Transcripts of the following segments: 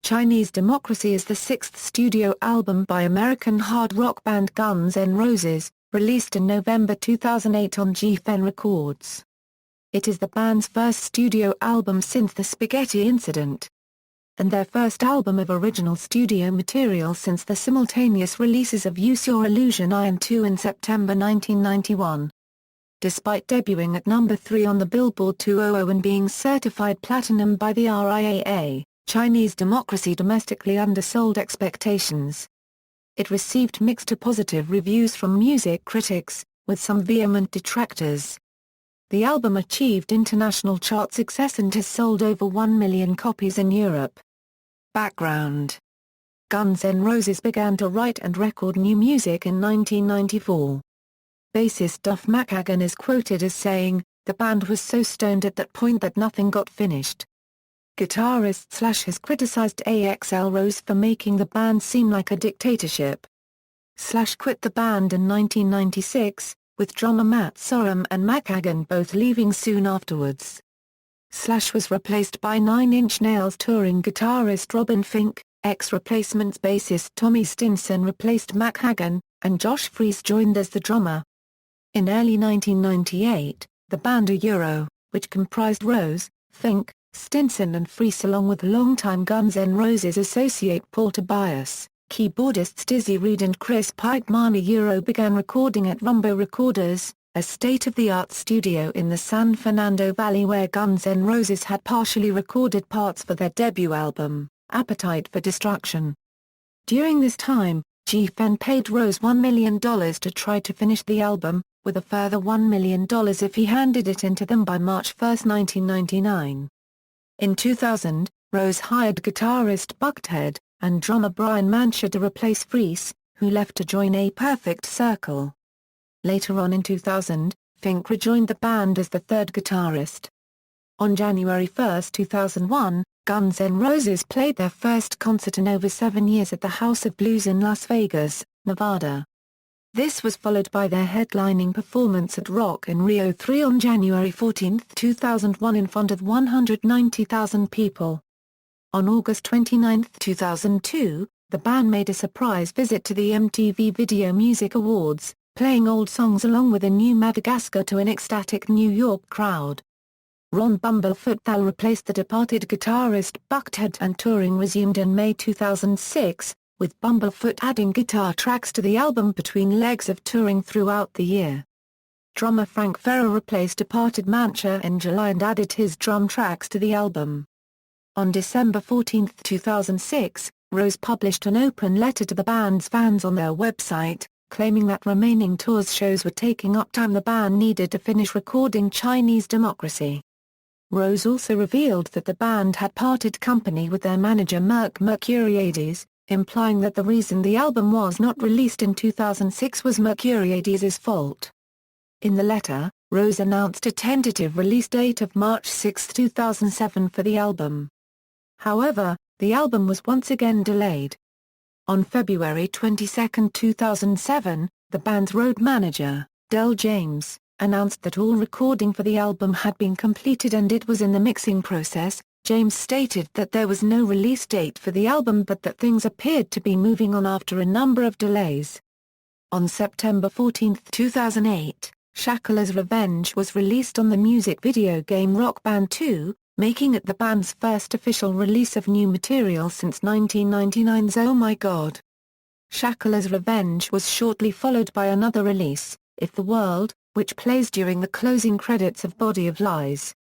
Chinese Democracy is the sixth studio album by American hard rock band Guns N' Roses, released in November 2008 on Geffen Records. It is the band's first studio album since the Spaghetti Incident, and their first album of original studio material since the simultaneous releases of Use Your Illusion I and II in September 1991. Despite debuting at number 3 on the Billboard 200 and being certified platinum by the RIAA, Chinese Democracy domestically undersold expectations. It received mixed to positive reviews from music critics, with some vehement detractors. The album achieved international chart success and has sold over 1 million copies in Europe. Background: Guns N' Roses began to write and record new music in 1994. Bassist Duff McKagan is quoted as saying, "The band was so stoned at that point that nothing got finished." Guitarist Slash has criticized Axl Rose for making the band seem like a dictatorship. Slash quit the band in 1996, with drummer Matt Sorum and McKagan both leaving soon afterwards. Slash was replaced by Nine Inch Nails touring guitarist Robin Fink, ex-Replacements bassist Tommy Stinson replaced McKagan, and Josh Freese joined as the drummer. In early 1998, the band RIAA, which comprised Rose, Fink, Stinson and Freese along with longtime Guns N' Roses associate Paul Tobias, keyboardists Dizzy Reed and Chris Pikeman RIAA began recording at Rumbo Recorders, a state-of-the-art studio in the San Fernando Valley where Guns N' Roses had partially recorded parts for their debut album, Appetite for Destruction. During this time, Geffen paid Rose $1 million to try to finish the album, with a further $1 million if he handed it in to them by March 1, 1999. In 2000, Rose hired guitarist Buckethead, and drummer Brian Mancher to replace Freese, who left to join A Perfect Circle. Later on in 2000, Fink rejoined the band as the third guitarist. On January 1, 2001, Guns N' Roses played their first concert in over 7 years at the House of Blues in Las Vegas, Nevada. This was followed by their headlining performance at Rock in Rio 3 on January 14, 2001 in front of 190,000 people. On August 29, 2002, the band made a surprise visit to the MTV Video Music Awards, playing old songs along with a new Madagascar to an ecstatic New York crowd. Ron Bumblefoot Thal replaced the departed guitarist Buckethead and touring resumed in May 2006, with Bumblefoot adding guitar tracks to the album between legs of touring throughout the year. Drummer Frank Ferrer replaced departed Mancher in July and added his drum tracks to the album. On December 14, 2006, Rose published an open letter to the band's fans on their website, claiming that remaining tours shows were taking up time the band needed to finish recording Chinese Democracy. Rose also revealed that the band had parted company with their manager Mercuriades, implying that the reason the album was not released in 2006 was Mercuriades' fault. In the letter, Rose announced a tentative release date of March 6, 2007 for the album. However, the album was once again delayed. On February 22, 2007, the band's road manager, Del James, announced that all recording for the album had been completed and it was in the mixing process. James stated that there was no release date for the album but that things appeared to be moving on after a number of delays. On September 14, 2008, Shackler's Revenge was released on the music video game Rock Band 2, making it the band's first official release of new material since 1999's Oh My God. Shackler's Revenge was shortly followed by another release, If the World, which plays during the closing credits of Body of Lies.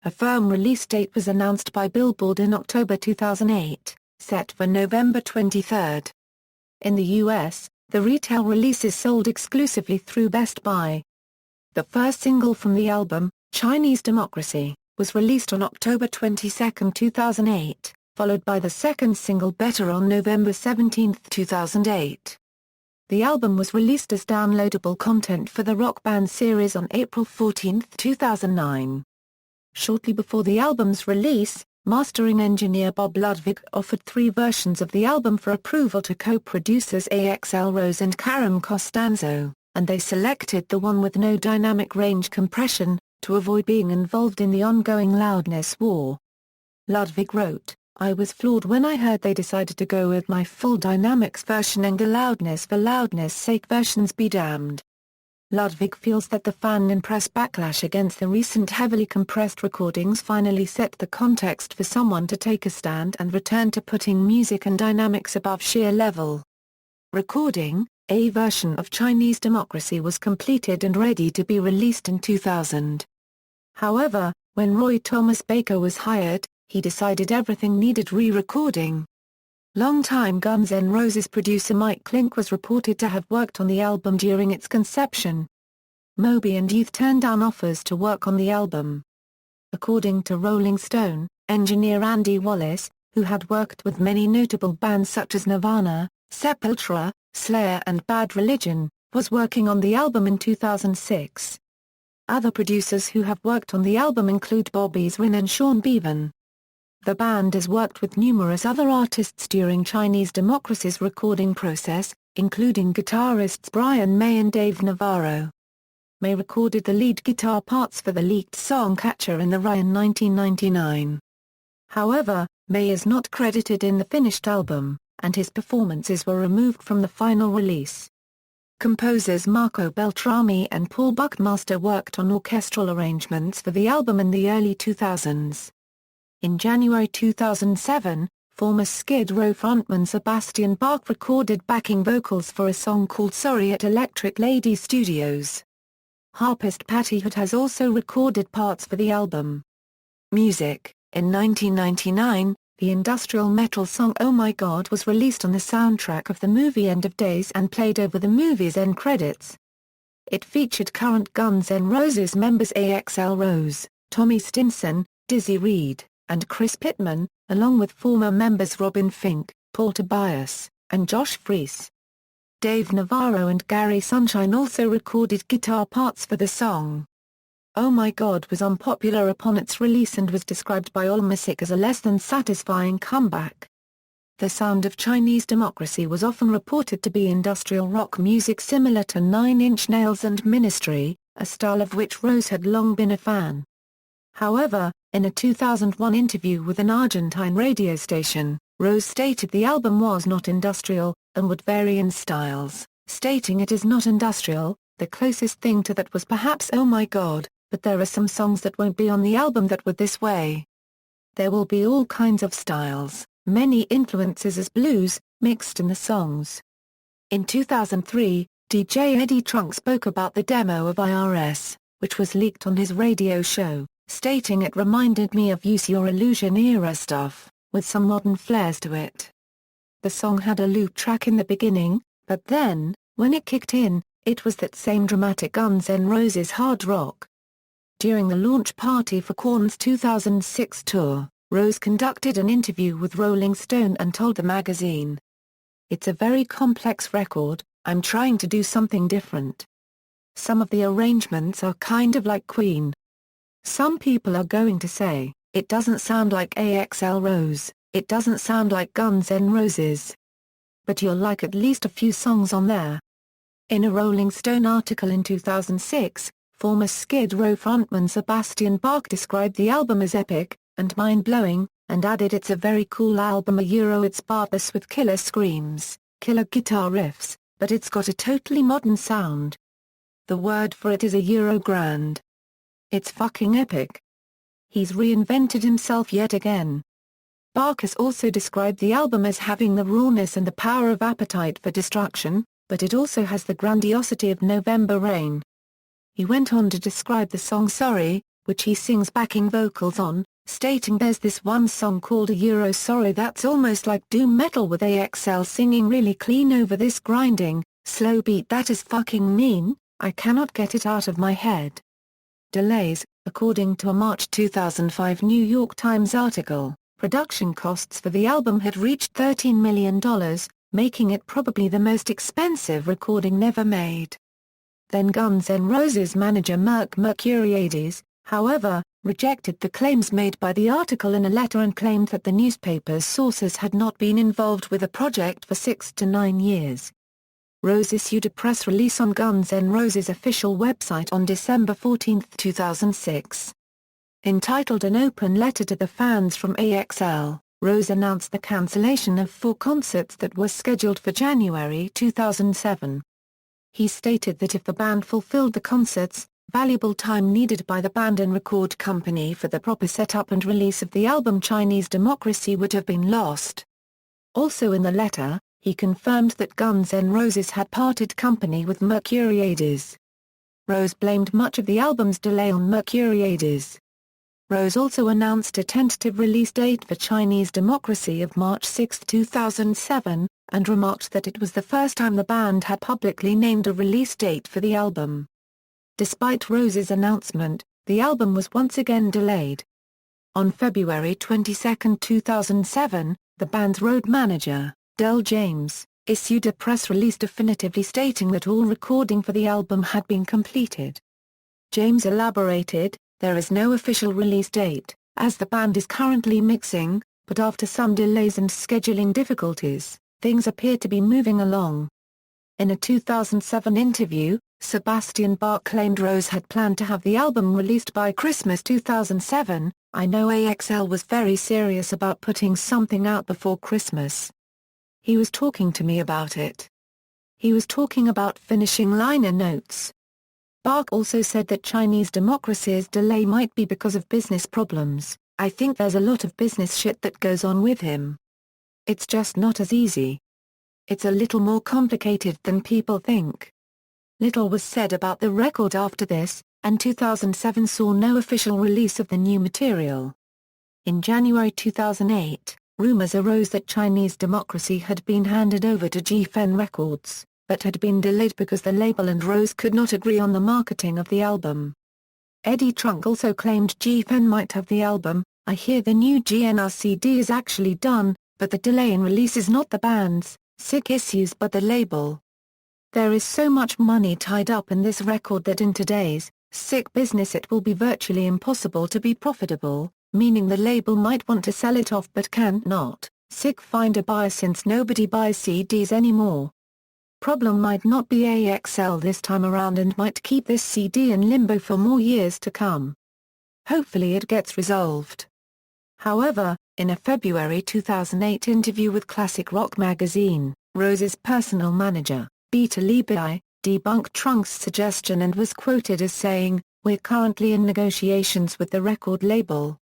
A firm release date was announced by Billboard in October 2008, set for November 23. In the US, the retail release is sold exclusively through Best Buy. The first single from the album, Chinese Democracy, was released on October 22, 2008, followed by the second single Better on November 17, 2008. The album was released as downloadable content for the Rock Band series on April 14, 2009. Shortly before the album's release, mastering engineer Bob Ludwig offered 3 versions of the album for approval to co-producers Axl Rose and Karam Costanzo, and they selected the one with no dynamic range compression, to avoid being involved in the ongoing loudness war. Ludwig wrote, I was floored when I heard they decided to go with my full dynamics version and the loudness for loudness sake versions be damned. Ludwig feels that the fan and press backlash against the recent heavily compressed recordings finally set the context for someone to take a stand and return to putting music and dynamics above sheer level. Recording, a version of Chinese Democracy was completed and ready to be released in 2000. However, when Roy Thomas Baker was hired, he decided everything needed re-recording. Longtime Guns N' Roses producer Mike Klink was reported to have worked on the album during its conception. Moby and Youth turned down offers to work on the album. According to Rolling Stone, engineer Andy Wallace, who had worked with many notable bands such as Nirvana, Sepultura, Slayer and Bad Religion, was working on the album in 2006. Other producers who have worked on the album include Bobby Zwin and Sean Beavan. The band has worked with numerous other artists during Chinese Democracy's recording process, including guitarists Brian May and Dave Navarro. May recorded the lead guitar parts for the leaked song Catcher in the Rye in 1999. However, May is not credited in the finished album, and his performances were removed from the final release. Composers Marco Beltrami and Paul Buckmaster worked on orchestral arrangements for the album in the early 2000s. In January 2007, former Skid Row frontman Sebastian Bach recorded backing vocals for a song called Sorry at Electric Lady Studios. Harpist Patty Hood has also recorded parts for the album. Music. In 1999, the industrial metal song Oh My God was released on the soundtrack of the movie End of Days and played over the movie's end credits. It featured current Guns N' Roses members AXL Rose, Tommy Stinson, Dizzy Reed, and Chris Pittman, along with former members Robin Fink, Paul Tobias, and Josh Freese. Dave Navarro and Gary Sunshine also recorded guitar parts for the song. Oh My God was unpopular upon its release and was described by AllMusic as a less than satisfying comeback. The sound of Chinese Democracy was often reported to be industrial rock music similar to Nine Inch Nails and Ministry, a style of which Rose had long been a fan. However, in a 2001 interview with an Argentine radio station, Rose stated the album was not industrial, and would vary in styles, stating it is not industrial. The closest thing to that was perhaps Oh My God, but there are some songs that won't be on the album that were this way. There will be all kinds of styles, many influences as blues, mixed in the songs. In 2003, DJ Eddie Trunk spoke about the demo of IRS, which was leaked on his radio show, stating it reminded me of Use Your Illusion era stuff, with some modern flares to it. The song had a loop track in the beginning, but then, when it kicked in, it was that same dramatic Guns N' Roses hard rock. During the launch party for Korn's 2006 tour, Rose conducted an interview with Rolling Stone and told the magazine, "It's a very complex record, I'm trying to do something different. Some of the arrangements are kind of like Queen. Some people are going to say, it doesn't sound like AXL Rose, it doesn't sound like Guns N' Roses. But you'll like at least a few songs on there." In a Rolling Stone article in 2006, former Skid Row frontman Sebastian Bach described the album as epic and mind-blowing, and added it's a very cool album. It's barbarous with killer screams, killer guitar riffs, but it's got a totally modern sound. The word for it is a Eurogrand. It's fucking epic. He's reinvented himself yet again. Bach has also described the album as having the rawness and the power of Appetite for Destruction, but it also has the grandiosity of November Rain. He went on to describe the song Sorry, which he sings backing vocals on, stating there's this one song called Euro Sorry that's almost like doom metal with AXL singing really clean over this grinding, slow beat that is fucking mean, I cannot get it out of my head. Delays. According to a March 2005 New York Times article, production costs for the album had reached $13 million, making it probably the most expensive recording never made. Then Guns N' Roses manager Mercuriades, however, rejected the claims made by the article in a letter and claimed that the newspaper's sources had not been involved with the project for 6 to 9 years. Rose issued a press release on Guns N' Roses' official website on December 14, 2006. Entitled An Open Letter to the Fans from AXL, Rose announced the cancellation of 4 concerts that were scheduled for January 2007. He stated that if the band fulfilled the concerts, valuable time needed by the band and record company for the proper setup and release of the album Chinese Democracy would have been lost. Also in the letter, he confirmed that Guns N' Roses had parted company with Mercuriades. Rose blamed much of the album's delay on Mercuriades. Rose also announced a tentative release date for Chinese Democracy of March 6, 2007, and remarked that it was the first time the band had publicly named a release date for the album. Despite Rose's announcement, the album was once again delayed. On February 22, 2007, the band's road manager, Del James, issued a press release definitively stating that all recording for the album had been completed. James elaborated, "There is no official release date, as the band is currently mixing, but after some delays and scheduling difficulties, things appear to be moving along." In a 2007 interview, Sebastian Bach claimed Rose had planned to have the album released by Christmas 2007. "I know AXL was very serious about putting something out before Christmas. He was talking to me about it. He was talking about finishing liner notes." Bach also said that Chinese Democracy's delay might be because of business problems. "I think there's a lot of business shit that goes on with him. It's just not as easy. It's a little more complicated than people think." Little was said about the record after this, and 2007 saw no official release of the new material. In January 2008, rumors arose that Chinese Democracy had been handed over to Geffen Records, but had been delayed because the label and Rose could not agree on the marketing of the album. Eddie Trunk also claimed Geffen might have the album. "I hear the new GNR CD is actually done, but the delay in release is not the band's sick issues but the label. There is so much money tied up in this record that in today's sick business it will be virtually impossible to be profitable, meaning the label might want to sell it off but can't not. Sick find a buyer since nobody buys CDs anymore. Problem might not be AXL this time around and might keep this CD in limbo for more years to come. Hopefully it gets resolved." However, in a February 2008 interview with Classic Rock magazine, Rose's personal manager, Peter Levi, debunked Trunk's suggestion and was quoted as saying, "We're currently in negotiations with the record label."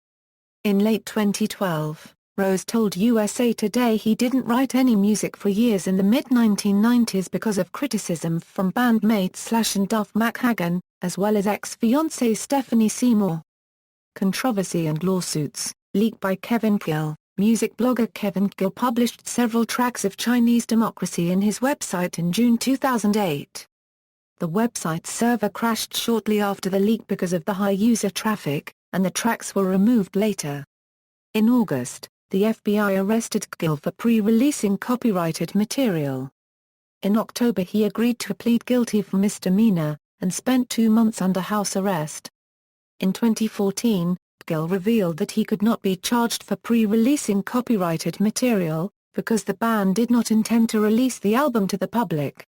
In late 2012, Rose told USA Today he didn't write any music for years in the mid-1990s because of criticism from bandmates Slash and Duff McKagan, as well as ex-fiancée Stephanie Seymour. Controversy and lawsuits. Leak by Kevin Gill. Music blogger Kevin Gill published several tracks of Chinese Democracy in his website in June 2008. The website's server crashed shortly after the leak because of the high user traffic, and the tracks were removed later. In August, the FBI arrested Gill for pre-releasing copyrighted material. In October he agreed to plead guilty for misdemeanor, and spent 2 months under house arrest. In 2014, Gill revealed that he could not be charged for pre-releasing copyrighted material, because the band did not intend to release the album to the public.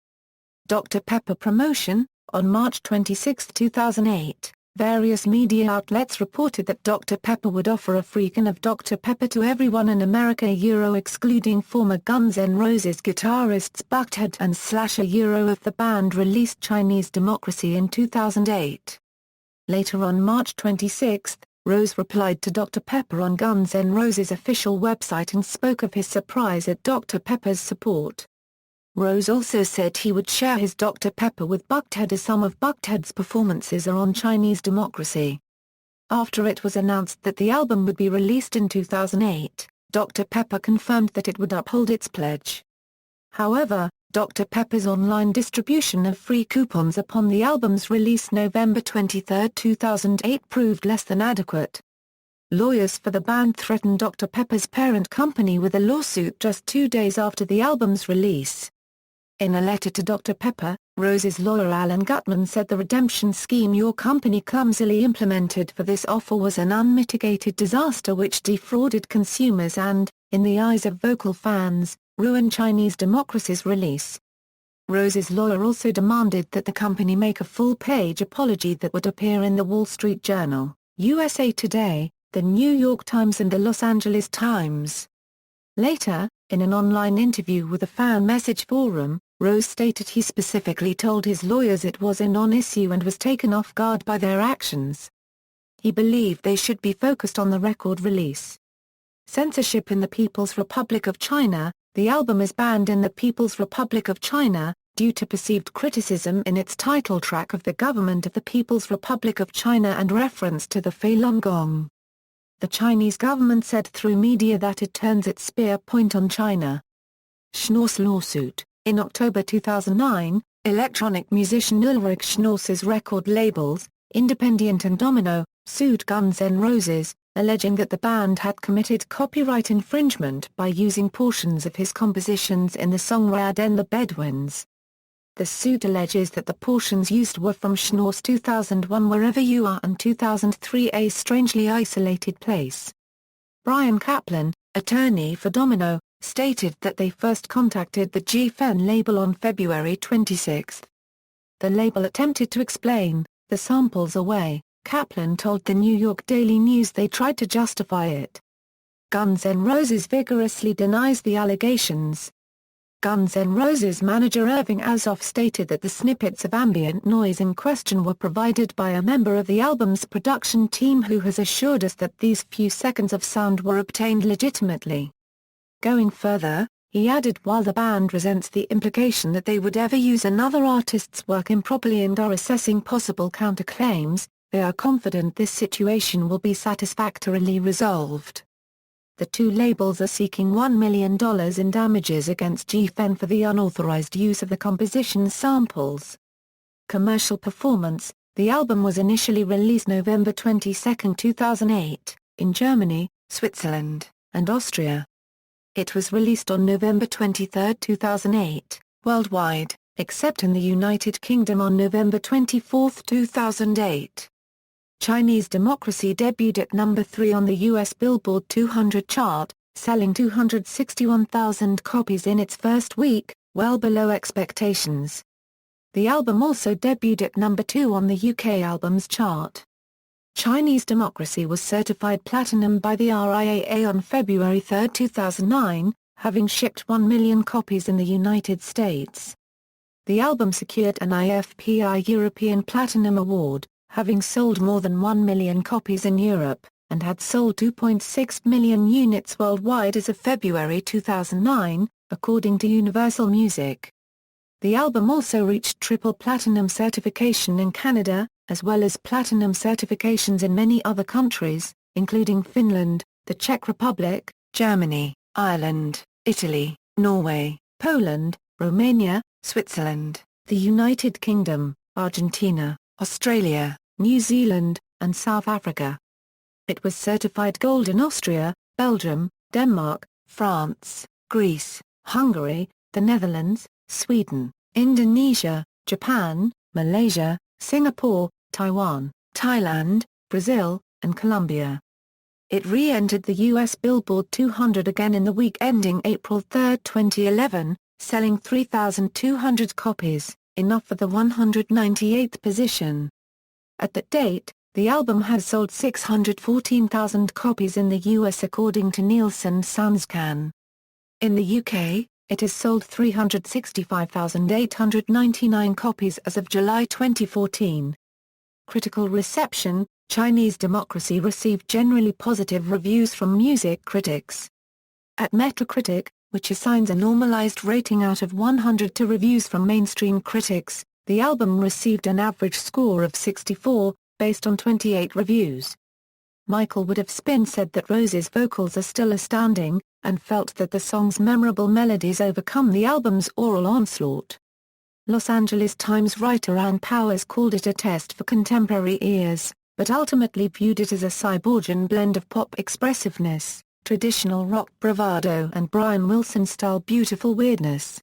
Dr. Pepper promotion. On March 26, 2008, various media outlets reported that Dr. Pepper would offer a free can of Dr. Pepper to everyone in America excluding former Guns N' Roses guitarists Buckethead and Slash if the band released Chinese Democracy in 2008. Later on March 26, Rose replied to Dr. Pepper on Guns N' Roses' official website and spoke of his surprise at Dr. Pepper's support. Rose also said he would share his Dr. Pepper with Buckethead as some of Buckethead's performances are on Chinese Democracy. After it was announced that the album would be released in 2008, Dr. Pepper confirmed that it would uphold its pledge. However, Dr. Pepper's online distribution of free coupons upon the album's release November 23, 2008 proved less than adequate. Lawyers for the band threatened Dr. Pepper's parent company with a lawsuit just 2 days after the album's release. In a letter to Dr. Pepper, Rose's lawyer Alan Gutman said the redemption scheme your company clumsily implemented for this offer was an unmitigated disaster which defrauded consumers and, in the eyes of vocal fans, ruined Chinese Democracy's release. Rose's lawyer also demanded that the company make a full-page apology that would appear in the Wall Street Journal, USA Today, the New York Times and the Los Angeles Times. Later, in an online interview with a fan message forum, Rose stated he specifically told his lawyers it was a non-issue and was taken off guard by their actions. He believed they should be focused on the record release. Censorship in the People's Republic of China. The album is banned in the People's Republic of China, due to perceived criticism in its title track of the government of the People's Republic of China and reference to the Falun Gong. The Chinese government said through media that it turns its spear point on China. Schnorr's lawsuit. In October 2009, electronic musician Ulrich Schnorr's record labels, Independent and Domino, sued Guns N' Roses, alleging that the band had committed copyright infringement by using portions of his compositions in the song Rad and the Bedouins. The suit alleges that the portions used were from Schnorr's 2001 Wherever You Are and 2003 A Strangely Isolated Place. Brian Kaplan, attorney for Domino, stated that they first contacted the Geffen label on February 26. The label attempted to explain the samples away. Kaplan told the New York Daily News they tried to justify it. Guns N' Roses vigorously denies the allegations. Guns N' Roses manager Irving Azoff stated that the snippets of ambient noise in question were provided by a member of the album's production team who has assured us that these few seconds of sound were obtained legitimately. Going further, he added while the band resents the implication that they would ever use another artist's work improperly and are assessing possible counterclaims, they are confident this situation will be satisfactorily resolved. The two labels are seeking $1 million in damages against Geffen for the unauthorized use of the composition's samples. Commercial performance. The album was initially released November 22, 2008, in Germany, Switzerland, and Austria. It was released on November 23, 2008, worldwide, except in the United Kingdom on November 24, 2008. Chinese Democracy debuted at number 3 on the US Billboard 200 chart, selling 261,000 copies in its first week, well below expectations. The album also debuted at number 2 on the UK Albums chart. Chinese Democracy was certified platinum by the RIAA on February 3, 2009, having shipped 1 million copies in the United States. The album secured an IFPI European Platinum Award, having sold more than 1 million copies in Europe, and had sold 2.6 million units worldwide as of February 2009, according to Universal Music. The album also reached triple platinum certification in Canada, as well as platinum certifications in many other countries, including Finland, the Czech Republic, Germany, Ireland, Italy, Norway, Poland, Romania, Switzerland, the United Kingdom, Argentina, Australia, New Zealand, and South Africa. It was certified gold in Austria, Belgium, Denmark, France, Greece, Hungary, the Netherlands, Sweden, Indonesia, Japan, Malaysia, Singapore, Taiwan, Thailand, Brazil, and Colombia. It re-entered the US Billboard 200 again in the week ending April 3, 2011, selling 3,200 copies, enough for the 198th position. At that date, the album has sold 614,000 copies in the US according to Nielsen SoundScan. In the UK, it has sold 365,899 copies as of July 2014. Critical reception. Chinese Democracy received generally positive reviews from music critics. At Metacritic, which assigns a normalized rating out of 100 to reviews from mainstream critics, the album received an average score of 64, based on 28 reviews. Michael Wood of Spin said that Rose's vocals are still astounding, and felt that the song's memorable melodies overcome the album's oral onslaught. Los Angeles Times writer Ann Powers called it a test for contemporary ears, but ultimately viewed it as a cyborgian blend of pop expressiveness, traditional rock bravado and Brian Wilson-style beautiful weirdness.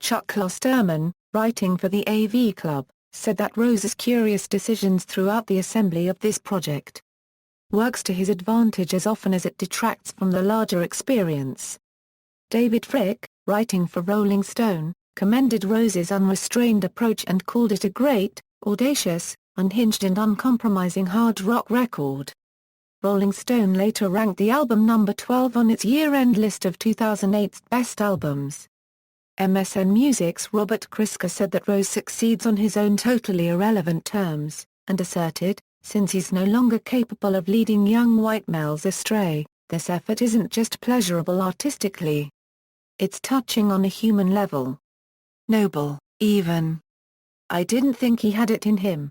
Chuck Klosterman, writing for the AV Club, said that Rose's curious decisions throughout the assembly of this project works to his advantage as often as it detracts from the larger experience. David Frick, writing for Rolling Stone, commended Rose's unrestrained approach and called it a great, audacious, unhinged and uncompromising hard rock record. Rolling Stone later ranked the album number 12 on its year-end list of 2008's best albums. MSN Music's Robert Christgau said that Rose succeeds on his own totally irrelevant terms, and asserted, since he's no longer capable of leading young white males astray, this effort isn't just pleasurable artistically. It's touching on a human level. Noble, even. I didn't think he had it in him.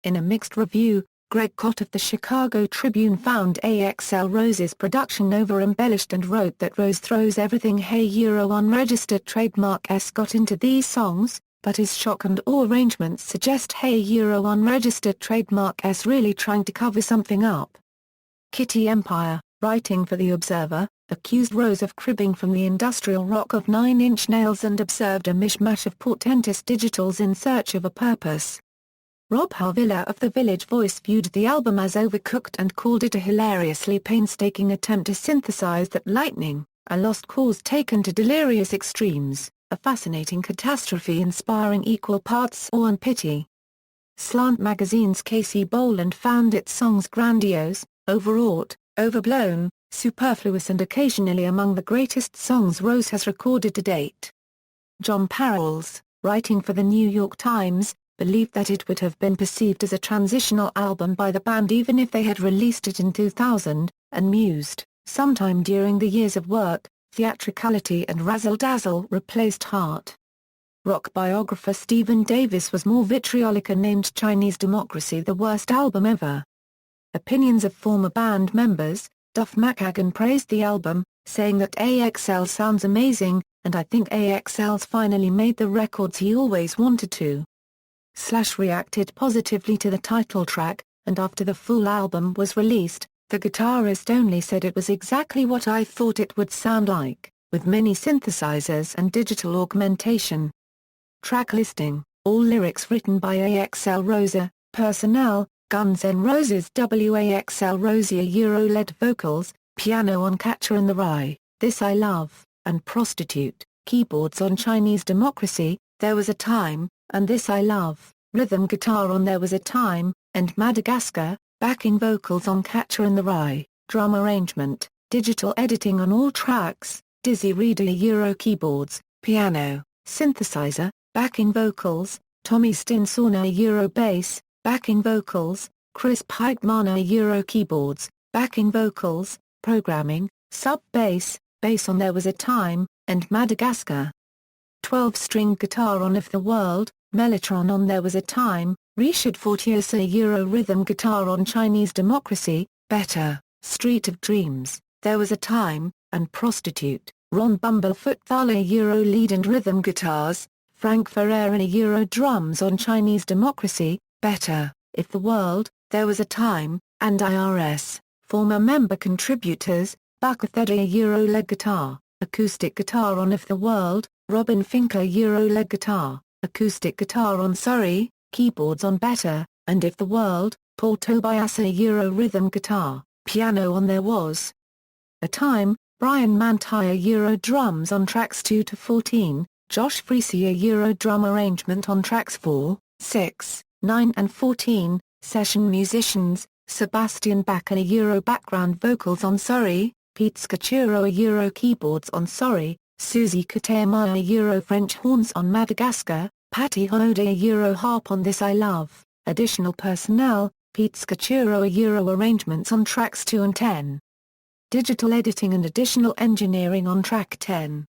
In a mixed review, Greg Kot of the Chicago Tribune found AXL Rose's production over-embellished and wrote that Rose throws everything unregistered trademark-esque got into these songs, but his shock and awe arrangements suggest unregistered trademark-esque really trying to cover something up. Kitty Empire, writing for The Observer, accused Rose of cribbing from the industrial rock of Nine Inch Nails and observed a mishmash of portentous digitals in search of a purpose. Rob Harvilla of The Village Voice viewed the album as overcooked and called it a hilariously painstaking attempt to synthesize that lightning, a lost cause taken to delirious extremes, a fascinating catastrophe inspiring equal parts awe and pity. Slant Magazine's Casey Boland found its songs grandiose, overwrought, overblown, superfluous and occasionally among the greatest songs Rose has recorded to date. John Parolles, writing for the New York Times, believed that it would have been perceived as a transitional album by the band even if they had released it in 2000, and mused, sometime during the years of work, theatricality and razzle-dazzle replaced heart. Rock biographer Stephen Davis was more vitriolic and named Chinese Democracy the worst album ever. Opinions of former band members, Duff McKagan praised the album, saying that AXL sounds amazing, and I think AXL's finally made the records he always wanted to. Slash reacted positively to the title track, and after the full album was released, the guitarist only said it was exactly what I thought it would sound like, with many synthesizers and digital augmentation. Track listing, all lyrics written by AXL Rose, personnel, Guns N' Roses WAXL Rose Euro-led vocals, piano on Catcher in the Rye, This I Love, and Prostitute, keyboards on Chinese Democracy, There Was a Time, and This I Love, rhythm guitar on There Was a Time, and Madagascar, backing vocals on Catcher in the Rye, drum arrangement, digital editing on all tracks, Dizzy Reader Euro keyboards, piano, synthesizer, backing vocals, Tommy Stinsona Euro bass, backing vocals, Chris Pikeman Euro keyboards, backing vocals, programming, sub-bass, bass on There Was a Time, and Madagascar. 12-string guitar on If the World, Mellotron on There Was a Time, Richard Fortiosa Euro rhythm guitar on Chinese Democracy, Better, Street of Dreams, There Was a Time, and Prostitute, Ron Bumblefoot Thala Euro lead and rhythm guitars, Frank Ferreira Euro drums on Chinese Democracy, Better, If the World, There Was a Time, and IRS, former member contributors, Buckatheda Euro lead guitar, acoustic guitar on If the World, Robin Finker Euro lead guitar, acoustic guitar on Sorry, keyboards on Better, and If the World, Paul Tobiasa Euro rhythm guitar, piano on There Was a Time, Brian Mantire Euro drums on tracks 2 to 14, Josh Freesia Euro drum arrangement on tracks 4, 6, 9 and 14, session musicians, Sebastian Bach Euro background vocals on Sorry, Pete Scacuro Euro keyboards on Sorry, Suzy Katayama Euro French horns on Madagascar, Patty Hoda Euro harp on This I Love, additional personnel, Pete Scacuro Euro arrangements on tracks 2 and 10. Digital editing and additional engineering on track 10.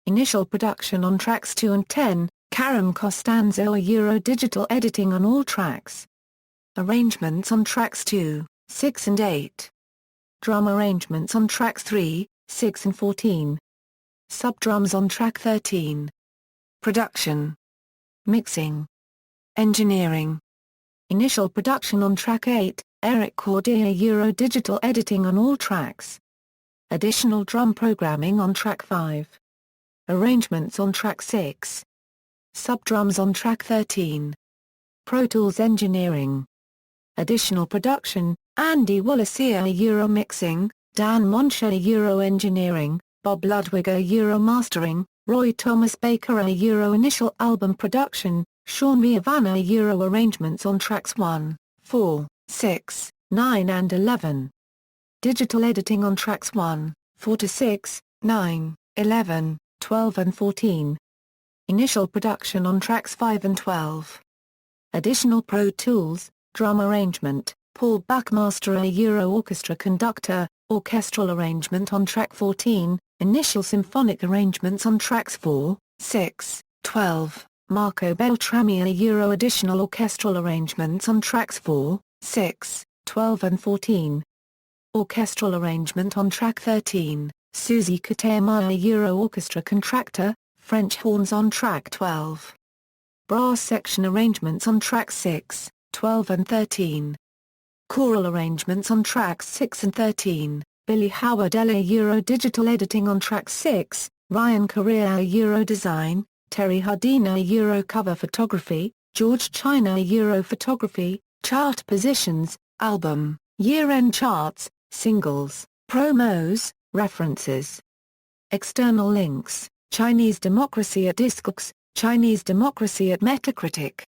Initial production on tracks 2 and 10, Karim Costanzo Euro digital editing on all tracks. Arrangements on tracks 2, 6 and 8. Drum arrangements on tracks 3, 6 and 14. Sub-drums on track 13. Production. Mixing. Engineering. Initial production on track 8, Eric Cordia Euro digital editing on all tracks. Additional drum programming on track 5. Arrangements on track 6. Sub-drums on track 13. Pro Tools engineering. Additional production, Andy Wallacea Euro mixing, Dan Moncha Euro engineering, Bob Ludwig Euro mastering, Roy Thomas Baker Euro initial album production, Sean Riavana Euro arrangements on tracks 1, 4, 6, 9 and 11. Digital editing on tracks 1, 4-6, 9, 11, 12 and 14. Initial production on tracks 5 and 12. Additional Pro Tools, drum arrangement, Paul Buckmaster Euro orchestra conductor, orchestral arrangement on track 14, initial symphonic arrangements on tracks 4, 6, 12, Marco Beltrami Euro additional orchestral arrangements on tracks 4, 6, 12 and 14. Orchestral arrangement on track 13, Suzy Katayama Euro orchestra contractor, French horns on track 12. Brass section arrangements on tracks 6, 12 and 13. Choral arrangements on tracks 6 and 13, Billy Howard Euro digital editing on track 6, Ryan Correa Euro design, Terry Hardina Euro cover photography, George China Euro photography, chart positions, album, year-end charts, singles, promos, references. External links, Chinese Democracy at Discogs, Chinese Democracy at Metacritic.